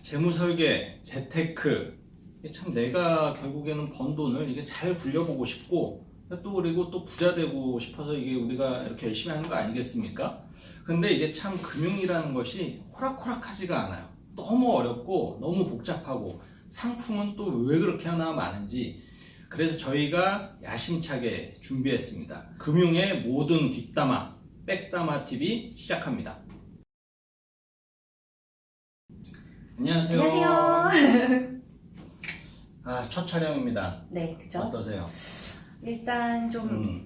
재무설계, 재테크, 이게 참 내가 결국에는 번 돈을 이게 잘 굴려보고 싶고 또 그리고 또 부자 되고 싶어서 이게 우리가 이렇게 열심히 하는 거 아니겠습니까? 근데 이게 참 금융이라는 것이 호락호락하지가 않아요. 너무 어렵고 너무 복잡하고 상품은 또 왜 그렇게 하나 많은지, 그래서 저희가 야심차게 준비했습니다. 금융의 모든 뒷담화, 백담화 TV 시작합니다. 안녕하세요. 안녕하세요. 첫 촬영입니다. 네, 그죠? 어떠세요? 일단 좀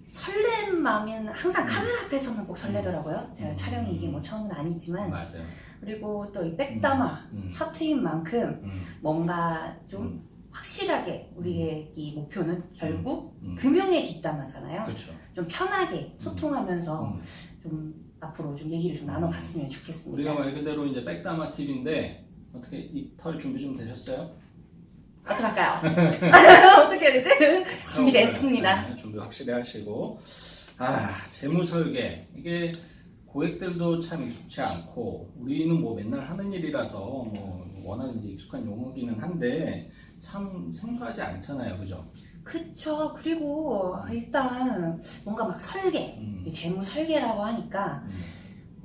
설렘 마음은 항상 카메라 앞에서는 꼭 설레더라고요. 제가 촬영이 이게 뭐 처음은 아니지만. 맞아요. 그리고 또 이 백담화 첫 회인 만큼 뭔가 좀 확실하게 우리의 이 목표는 결국 금융의 뒷담화잖아요. 그렇죠. 좀 편하게 소통하면서 좀 앞으로 좀 얘기를 좀 나눠봤으면 좋겠습니다. 우리가 말 그대로 이제 백담화 TV인데 어떻게 이 털 준비 좀 되셨어요? 어떡할까요? 어떻게 해야 되지? 준비됐습니다. 네, 준비 확실히 하시고, 재무설계, 이게 고객들도 참 익숙치 않고 우리는 뭐 맨날 하는 일이라서 뭐 워낙 이제 익숙한 용어기는 한데 참 생소하지 않잖아요, 그죠? 그쵸. 그리고 일단 뭔가 막 설계, 이 재무 설계라고 하니까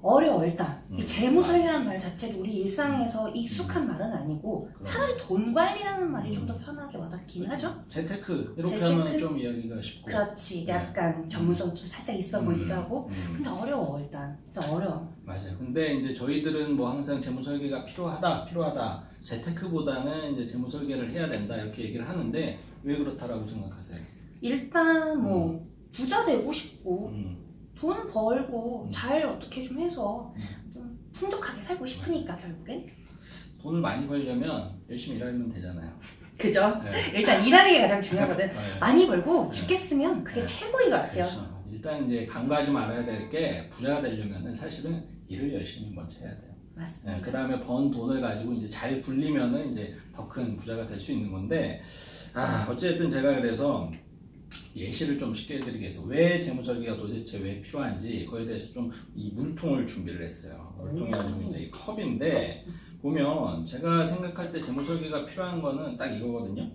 어려워. 일단 이 재무 설계라는 말 자체도 우리 일상에서 익숙한 말은 아니고 차라리 돈 관리라는 말이 좀 더 편하게 와닿긴 하죠. 재테크 이렇게 재테크? 하면 좀 이야기가 쉽고. 그렇지. 약간 전문성도 살짝 있어 보이기도 하고. 근데 어려워. 일단 어려워. 맞아요. 근데 이제 저희들은 뭐 항상 재무 설계가 필요하다. 재테크보다는 이제 재무 설계를 해야 된다 이렇게 얘기를 하는데 왜 그렇다라고 생각하세요? 일단 뭐 부자 되고 싶고 음. 돈 벌고 잘 어떻게 좀 해서 좀 풍족하게 살고 싶으니까 결국엔. 돈을 많이 벌려면 열심히 일하면 되잖아요. 그죠? 네. 일단 일하는 게 가장 중요하거든. 네. 많이 벌고 죽겠으면 그게 네. 최고인 것 같아요. 그렇죠. 일단 이제 간과하지 말아야 될 게, 부자가 되려면은 사실은 일을 열심히 먼저 해야 돼요. 맞습니다. 그 다음에 번 돈을 가지고 이제 잘 굴리면은 이제 더 큰 부자가 될 수 있는 건데, 어쨌든 제가 그래서 예시를 좀 쉽게 해드리기 위해서 왜 재무설계가 도대체 왜 필요한지 그거에 대해서 좀 이 물통을 준비를 했어요. 물통이 아니고 이제 이 컵인데, 보면 제가 생각할 때 재무설계가 필요한 거는 딱 이거거든요.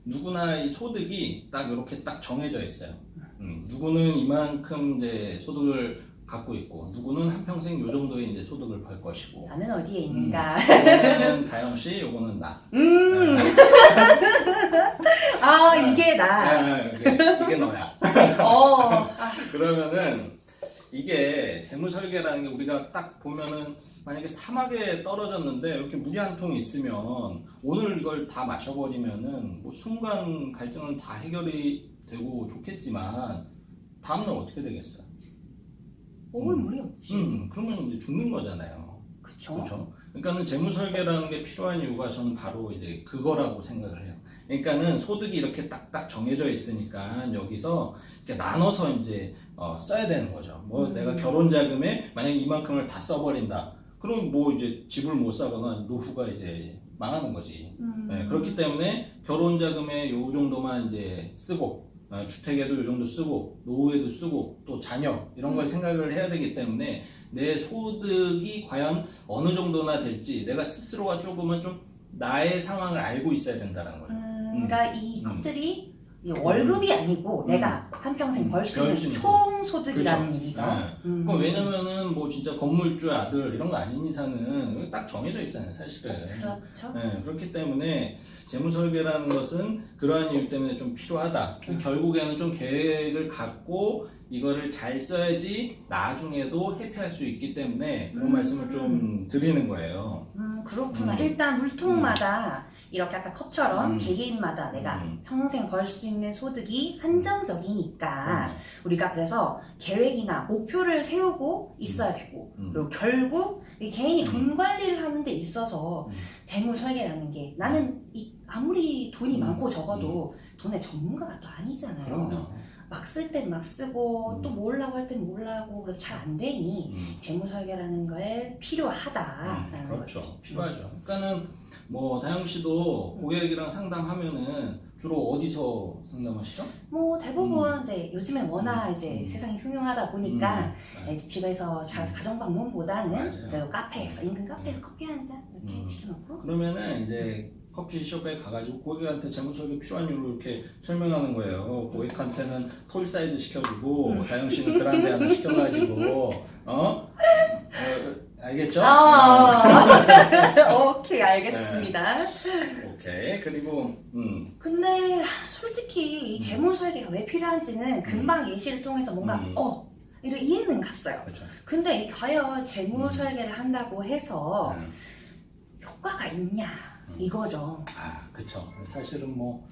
누구나 이 소득이 딱 이렇게 딱 정해져 있어요. 누구는 이만큼 이제 소득을 갖고 있고, 누구는 한평생 요 정도의 이제 소득을 벌 것이고. 나는 어디에 있는가? 요거는 다영 씨, 요거는 나. 이게 나. 이게 너야. 그러면은 이게 재무설계라는 게 우리가 딱 보면은 만약에 사막에 떨어졌는데 이렇게 물이 한 통 있으면 오늘 이걸 다 마셔버리면은 뭐 순간 갈증은 다 해결이 되고 좋겠지만 다음날 어떻게 되겠어요? 먹을 물이 없지. 그러면 이제 죽는 거잖아요. 그쵸. 그렇죠. 그러니까는 재무설계라는 게 필요한 이유가 저는 바로 이제 그거라고 생각을 해요. 그러니까는 소득이 이렇게 딱딱 정해져 있으니까 여기서 이렇게 나눠서 이제 써야 되는 거죠. 뭐 내가 결혼 자금에 만약에 이만큼을 다 써버린다. 그럼 뭐 이제 집을 못 사거나 노후가 이제 망하는 거지. 네, 그렇기 때문에 결혼 자금에 요 정도만 이제 쓰고, 주택에도 요 정도 쓰고, 노후에도 쓰고, 또 자녀 이런 걸 생각을 해야 되기 때문에 내 소득이 과연 어느 정도나 될지 내가 스스로가 조금은 좀 나의 상황을 알고 있어야 된다는 거죠. 그러니까 이 컵들이 월급이 아니고 내가 한평생 벌 수 있는 총 소득이라는 그렇죠. 얘기죠. 그럼 왜냐면은 뭐 진짜 건물주 아들 이런 거 아닌 이상은 딱 정해져 있잖아요, 사실은. 그렇죠. 그렇기 때문에 재무설계라는 것은 그러한 이유 때문에 좀 필요하다. 결국에는 좀 계획을 갖고 이거를 잘 써야지 나중에도 회피할 수 있기 때문에 그런 말씀을 좀 드리는 거예요. 그렇구나. 일단 물통마다 이렇게 아까 컵처럼 개개인마다 내가 평생 벌 수 있는 소득이 한정적이니까 우리가 그래서 계획이나 목표를 세우고 있어야 되고, 그리고 결국 이 개인이 돈 관리를 하는 데 있어서 재무 설계라는 게, 나는 아무리 돈이 많고 적어도 돈의 전문가가 또 아니잖아요. 그럼요. 막 쓸 땐 막 쓰고 또 모으려고 할 땐 모으려고, 그래도 잘 안 되니 재무 설계라는 거에 필요하다라는 그렇죠. 거지. 필요하죠. 그러니까는 뭐 다영 씨도 고객이랑 상담하면은 주로 어디서 상담하시죠? 뭐 대부분 이제 요즘엔 워낙 이제 세상이 흉흉하다 보니까 네. 이제 집에서 가정방문보다는 맞아요. 그래도 카페에서, 인근 카페에서 커피 한 잔 이렇게 이렇게 시켜놓고. 그러면은 이제 커피숍에 가가지고 고객한테 재무설계 필요한 이유를 이렇게 설명하는 거예요. 고객한테는 폴 사이즈 시켜주고 다영 씨는 그란데 하나 시켜가지고 알겠죠? 오케이, 알겠습니다. 오케이. 그리고 근데 솔직히 이 재무 설계가 왜 필요한지는 금방 예시를 통해서 뭔가 이런 이해는 갔어요. 그렇죠. 근데 과연 재무 설계를 한다고 해서 효과가 있냐 이거죠. 그렇죠. 사실은 뭐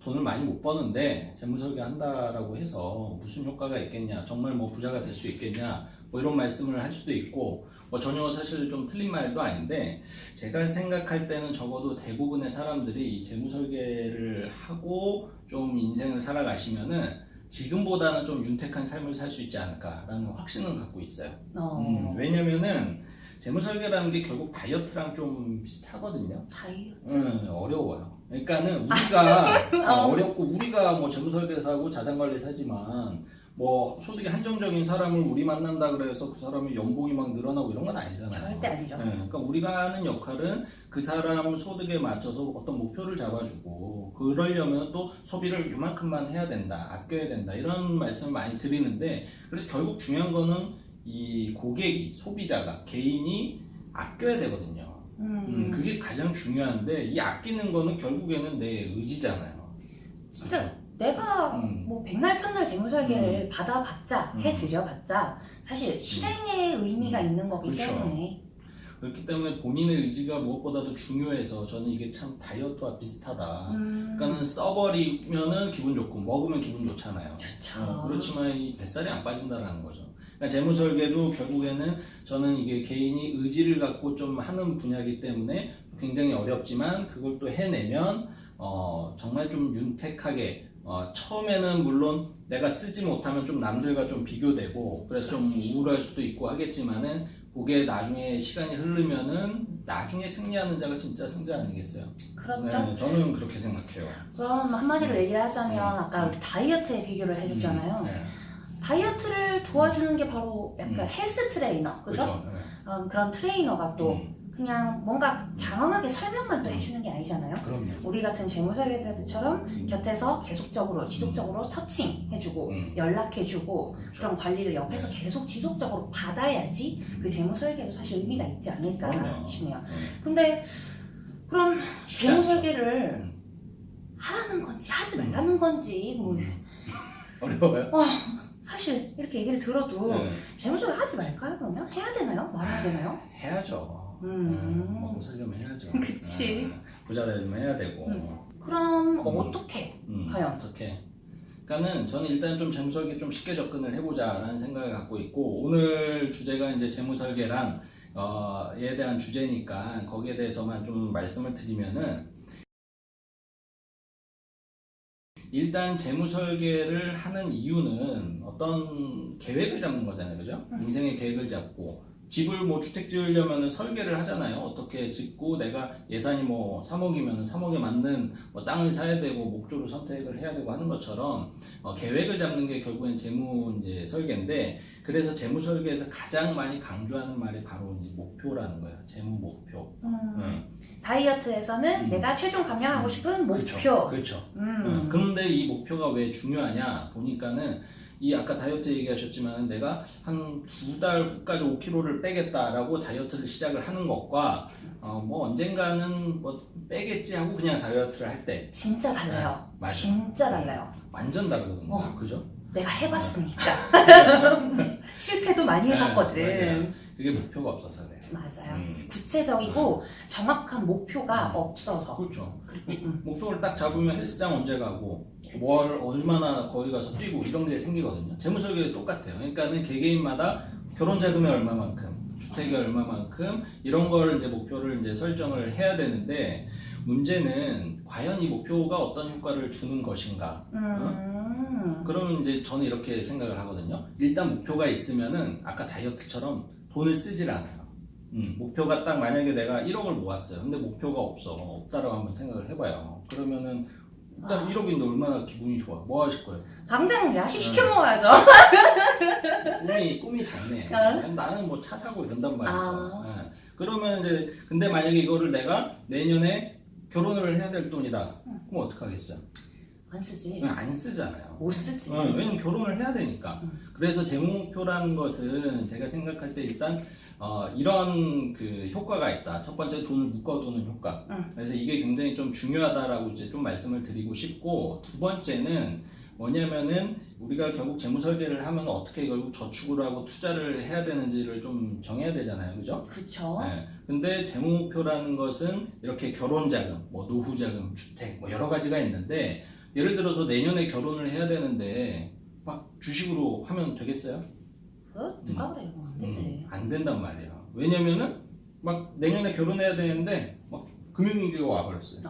돈을 많이 못 버는데 재무설계 한다라고 해서 무슨 효과가 있겠냐, 정말 뭐 부자가 될 수 있겠냐, 뭐 이런 말씀을 할 수도 있고, 뭐 전혀 사실 좀 틀린 말도 아닌데, 제가 생각할 때는 적어도 대부분의 사람들이 이 재무설계를 하고 좀 인생을 살아가시면은 지금보다는 좀 윤택한 삶을 살 수 있지 않을까라는 확신은 갖고 있어요. 왜냐면은 재무설계라는 게 결국 다이어트랑 좀 비슷하거든요. 다이어트? 어려워요. 그러니까는 우리가 어렵고, 우리가 뭐 재무설계사고 자산관리사지만 뭐 소득이 한정적인 사람을 우리 만난다 그래서 그 사람이 연봉이 막 늘어나고 이런 건 아니잖아요. 절대 아니죠. 그러니까 우리가 하는 역할은 그 사람 소득에 맞춰서 어떤 목표를 잡아주고, 그러려면 또 소비를 이만큼만 해야 된다, 아껴야 된다, 이런 말씀을 많이 드리는데, 그래서 결국 중요한 거는 이 고객이, 소비자가, 개인이 아껴야 되거든요. 그게 가장 중요한데, 이 아끼는 거는 결국에는 내 의지잖아요. 진짜 그렇죠? 내가 뭐 백날 첫날 재무설계를 받아봤자 해드려봤자 사실 실행의 의미가 있는 거기 그렇죠. 때문에. 그렇기 때문에 본인의 의지가 무엇보다도 중요해서 저는 이게 참 다이어트와 비슷하다. 그러니까는 써버리면은 기분 좋고 먹으면 기분 좋잖아요. 좋죠. 그렇지만 이 뱃살이 안 빠진다라는 거죠. 그러니까 재무설계도 결국에는 저는 이게 개인이 의지를 갖고 좀 하는 분야이기 때문에 굉장히 어렵지만, 그걸 또 해내면 정말 좀 윤택하게, 처음에는 물론 내가 쓰지 못하면 좀 남들과 좀 비교되고 그래서 좀 우울할 수도 있고 하겠지만은, 그게 나중에 시간이 흐르면은 나중에 승리하는 자가 진짜 승자 아니겠어요? 그렇죠. 네, 저는 그렇게 생각해요. 그럼 한마디로 얘기를 하자면 아까 우리 다이어트에 비교를 해줬잖아요. 네. 다이어트를 도와주는 게 바로 약간 헬스 트레이너, 그죠? 그렇죠. 그런 트레이너가 또 그냥 뭔가 장황하게 설명만 또 해주는 게 아니잖아요. 그럼요. 우리 같은 재무설계사들처럼 곁에서 계속적으로 지속적으로 터칭해주고 연락해주고 그렇죠. 그런 관리를 옆에서 계속 지속적으로 받아야지 그 재무설계도 사실 의미가 있지 않을까 그럼요. 싶네요. 근데 그럼 쉽지 재무설계를 하라는 건지 하지 말라는 건지 뭐 어려워요? 사실 이렇게 얘기를 들어도 네. 재무설계 하지 말까요? 그러면 해야 되나요? 말아야 되나요? 해야죠. 먹고 살려면 해야죠. 그치. 부자 되려면 해야 되고. 그럼 어떻게 과연? 어떻게? 그러니까는 저는 일단 좀 재무설계 좀 쉽게 접근을 해보자라는 생각을 갖고 있고, 오늘 주제가 이제 재무설계란 에 대한 주제니까 거기에 대해서만 좀 말씀을 드리면은, 일단 재무설계를 하는 이유는 어떤 계획을 잡는 거잖아요, 그죠? 인생의 계획을 잡고, 집을 뭐 주택 지으려면 설계를 하잖아요. 어떻게 짓고, 내가 예산이 뭐 3억이면 3억에 맞는 뭐 땅을 사야 되고 목조를 선택을 해야 되고 하는 것처럼 계획을 잡는 게 결국엔 재무 이제 설계인데, 그래서 재무 설계에서 가장 많이 강조하는 말이 바로 이제 목표라는 거예요. 재무 목표. 다이어트에서는 내가 최종 감량하고 싶은 목표. 그렇죠. 그런데 이 목표가 왜 중요하냐 보니까는, 이 아까 다이어트 얘기하셨지만 내가 한 2달 후까지 5kg를 빼겠다라고 다이어트를 시작을 하는 것과 뭐 언젠가는 뭐 빼겠지 하고 그냥 다이어트를 할 때 진짜 달라요. 맞아요. 진짜 달라요. 완전 다르거든요. 그죠? 내가 해봤으니까. 실패도 많이 해봤거든. 맞아요. 그게 목표가 없어서 그래요. 맞아요. 구체적이고 정확한 목표가 없어서. 그렇죠. 목표를 딱 잡으면 헬스장 언제 가고, 뭘 얼마나 거기 가서 뛰고 이런 게 생기거든요. 재무설계도 똑같아요. 그러니까는 개개인마다 결혼 자금이 얼마만큼, 주택이 얼마만큼, 이런 걸 이제 목표를 이제 설정을 해야 되는데, 문제는 과연 이 목표가 어떤 효과를 주는 것인가. 그러면 이제 저는 이렇게 생각을 하거든요. 일단 목표가 있으면은 아까 다이어트처럼 돈을 쓰질 않아요. 목표가 딱 만약에 내가 1억을 모았어요. 근데 목표가 없다라고 한번 생각을 해봐요. 그러면은 일단 1억인데 얼마나 기분이 좋아. 뭐 하실 거예요? 당장 야식 시켜 먹어야죠. 꿈이 작네. 나는 뭐 차 사고 이런단 말이죠. 그러면 이제 근데 만약에 이거를 내가 내년에 결혼을 해야 될 돈이다. 그럼 어떡하겠어요? 안 쓰지. 안 쓰잖아요. 못 쓰지. 왜냐면 결혼을 해야 되니까. 그래서 재무목표라는 것은 제가 생각할 때 일단 이런 그 효과가 있다. 첫 번째 돈을 묶어두는 효과. 그래서 이게 굉장히 좀 중요하다라고 이제 좀 말씀을 드리고 싶고, 두 번째는 뭐냐면은 우리가 결국 재무 설계를 하면 어떻게 결국 저축을 하고 투자를 해야 되는지를 좀 정해야 되잖아요, 그죠? 그쵸. 네. 근데 재무 목표라는 것은 이렇게 결혼 자금, 뭐 노후 자금, 주택, 뭐 여러 가지가 있는데, 예를 들어서 내년에 결혼을 해야 되는데 막 주식으로 하면 되겠어요? 누가 그래요? 안 되지. 안 된단 말이에요. 왜냐면은 막 내년에 결혼해야 되는데 막 금융위기가 와버렸어요.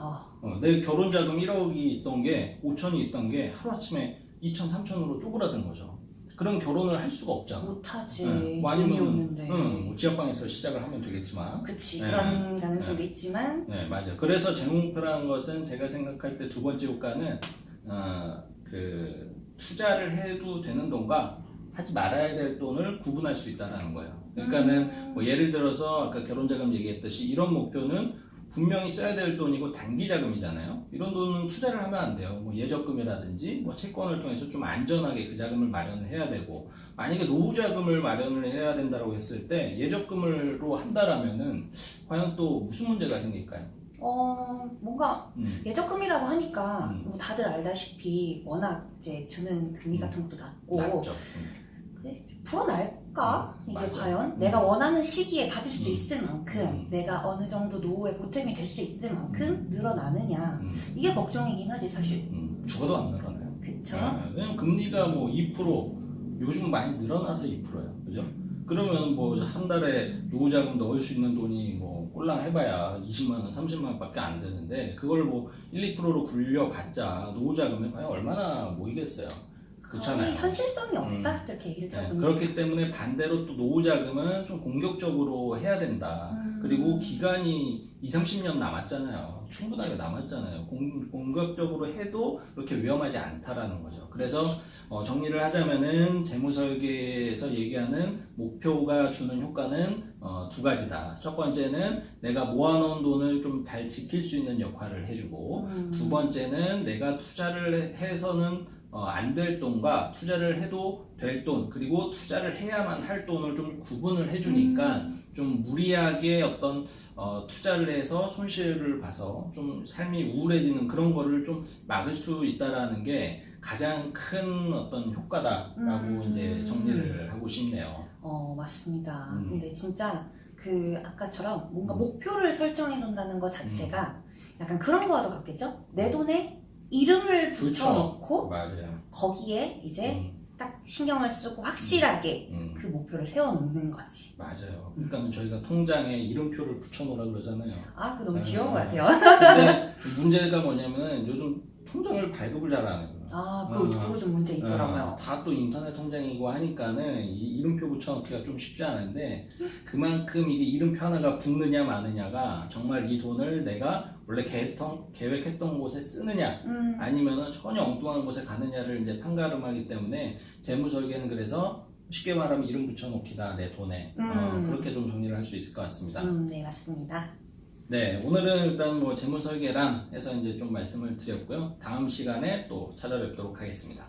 내 결혼 자금 1억이 있던 게 5천이 있던 게 하루아침에 2천, 3천으로 쪼그라든 거죠. 그럼 결혼을 할 수가 없잖아. 못하지. 뭐 돈이 아니면 없는데. 뭐 지하방에서 시작을 하면 되겠지만. 그치. 네. 그런 가능성도 있지만. 네, 맞아요. 그래서 재무목표라는 것은 제가 생각할 때 두 번째 효과는 그 투자를 해도 되는 돈과 하지 말아야 될 돈을 구분할 수 있다는 거예요. 그러니까는 뭐 예를 들어서 아까 결혼자금 얘기했듯이 이런 목표는 분명히 써야 될 돈이고 단기 자금이잖아요. 이런 돈은 투자를 하면 안 돼요. 뭐 예적금이라든지 뭐 채권을 통해서 좀 안전하게 그 자금을 마련을 해야 되고, 만약에 노후 자금을 마련을 해야 된다고 했을 때 예적금으로 한다라면은 과연 또 무슨 문제가 생길까요? 뭔가 예적금이라고 하니까 뭐 다들 알다시피 워낙 이제 주는 금리 같은 것도 낮고 낮죠. 그래, 불어날까? 이게 맞아. 과연 내가 원하는 시기에 받을 수 있을 만큼 내가 어느 정도 노후에 보탬이 될 수 있을 만큼 늘어나느냐, 이게 걱정이긴 하지 사실. 죽어도 안 늘어나요. 그쵸? 왜냐면 금리가 뭐 2%, 요즘 많이 늘어나서 2%예요. 그죠? 그러면 뭐 한 달에 노후자금 넣을 수 있는 돈이 뭐 꼴랑 해봐야 20만 원, 30만 원밖에 안 되는데, 그걸 뭐 1, 2%로 굴려봤자 노후자금에 과연 얼마나 모이겠어요? 그렇잖아요. 현실성이 없다, 이렇게 얘기를 들어보니까. 그렇기 때문에 반대로 또 노후자금은 좀 공격적으로 해야 된다. 그리고 기간이 2, 30년 남았잖아요. 충분하게 남았잖아요. 공격적으로 해도 그렇게 위험하지 않다라는 거죠. 그래서 정리를 하자면은 재무설계에서 얘기하는 목표가 주는 효과는 두 가지다. 첫 번째는 내가 모아놓은 돈을 좀 잘 지킬 수 있는 역할을 해주고, 두 번째는 내가 투자를 해서는 안 될 돈과 투자를 해도 될 돈, 그리고 투자를 해야만 할 돈을 좀 구분을 해주니까 좀 무리하게 어떤 투자를 해서 손실을 봐서 좀 삶이 우울해지는 그런 거를 좀 막을 수 있다라는 게 가장 큰 어떤 효과다라고 이제 정리를 하고 싶네요. 맞습니다. 근데 진짜 그 아까처럼 뭔가 목표를 설정해 놓는다는 것 자체가 약간 그런 거와도 같겠죠? 내 돈에 이름을 붙여놓고 맞아요. 거기에 이제 딱 신경을 쓰고 확실하게 그 목표를 세워놓는 거지. 맞아요. 그러니까 저희가 통장에 이름표를 붙여놓으라 그러잖아요. 그거 너무 귀여운 것 같아요. 근데 문제가 뭐냐면 요즘 통장을 발급을 잘 안 해요. 그거 좀 문제 있더라고요. 다 또 인터넷 통장이고 하니까는 이 이름표 붙여넣기가 좀 쉽지 않은데, 그만큼 이게 이름표 하나가 붙느냐 마느냐가 정말 이 돈을 내가 원래 계획했던 곳에 쓰느냐 아니면은 전혀 엉뚱한 곳에 가느냐를 이제 판가름하기 때문에 재무설계는 그래서 쉽게 말하면 이름 붙여놓기다, 내 돈에. 그렇게 좀 정리를 할 수 있을 것 같습니다. 네, 맞습니다. 네, 오늘은 일단 뭐 재무설계란 해서 이제 좀 말씀을 드렸고요. 다음 시간에 또 찾아뵙도록 하겠습니다.